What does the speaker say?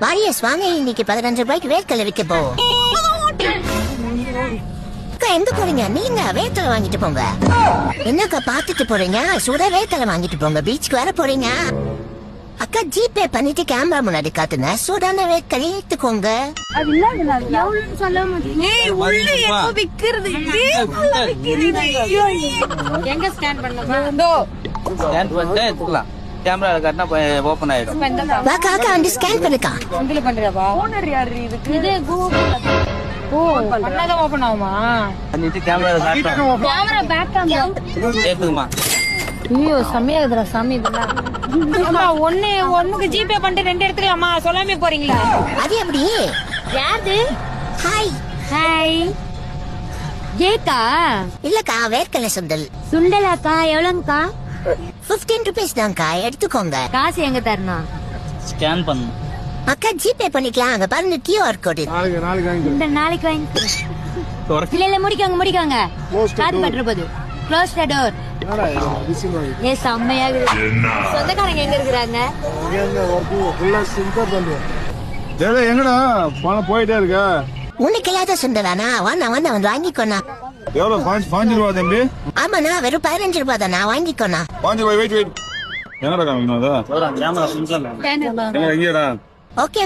Warriors வாங்க, இன்னைக்கு 15 ரூபாய்க்கு வேர்க்கடலை விற்க போவோம். அக்கா எங்க போறீங்க? நீங்க வேர்க்கடலை வாங்கிட்டு போங்க. என்னக்கா பாத்துட்டு போறீங்க? சுட வேர்க்கடலை வாங்கிட்டு போங்க. பீச்சுக்கு வர போறீங்க. அக்கா ஜிபே பண்ணிட்டு கேமரா முன்னாடி காட்டுங்க. சூடான வேர்க்கடலை எடுத்துக்கோங்க. அது இல்ல எவ்வளவுன்னு சொல்ல முடியும். உள்ள எப்ப விக்கிறது எங்க ஸ்கேன் பண்ணணும்? ஸ்கேன் பண்ணிட்டு எடுத்துக்கலாம். கேமரா காட்டினா ஓபன் ஆயிடும். வாக்கா அக்கா வந்து ஸ்கேன் பண்ணுக்கா. இதுல பண்றவா? ஓனர் யாரு இதுக்கு? இது கூகுள். ஓ பண்ணாத ஓபன் ஆகுமா? பண்ணிட்டு கேமரா காட்டணும். கேமரா பேக் கேமரா ஏத்துக்குமா? ஐயோ செம்மையா இருக்குடா சாமி இதெல்லாம். அம்மா ஒண்ணுக்கு ஜிபே பண்ணிட்டு 2 எடுத்துக்கலாமா? சொல்லாமே போறீங்களா? அது எப்படி? யாரு? ஹாய். ஹாய். ஏக்கா இல்லக்கா வேர்க்கடலை சுண்டல் சுண்டலாக்கா எவ்வளவுக்கா? 15 ரூபீஸ் தான்க்கா, எடுத்துக்கோங்க. காசு எங்க தரணும்? ஸ்கேன் பண்ணணும். அக்கா ஜிபே பண்ணிக்கலாம். அங்க பாருங்க QR கோடு. இந்த நாளைக்கு வாங்கி இல்ல முடிக்காங்க காத்து பற்ற போது. Close the door. ஏ செம்மையா இருக்கு. சொந்தக்காரங்க எங்க இருக்கிறாங்க? எங்கடா பணம் போயிட்டே இருக்க? உனக்கு இல்லாத சுண்டலானா? வந்து வாங்கிக்கோண்ணா. எவ்வளவு? 5 ரூபா தம்பி. ஆமாண்ணா, வெறும் 15 ரூபாய் தானா, வாங்கிக்கோண்ணா. 5 ரூபாய். வெயிட். என்னடா காமிக்கணும்? கேமரா சுண்டல். எங்கடா? ஓகே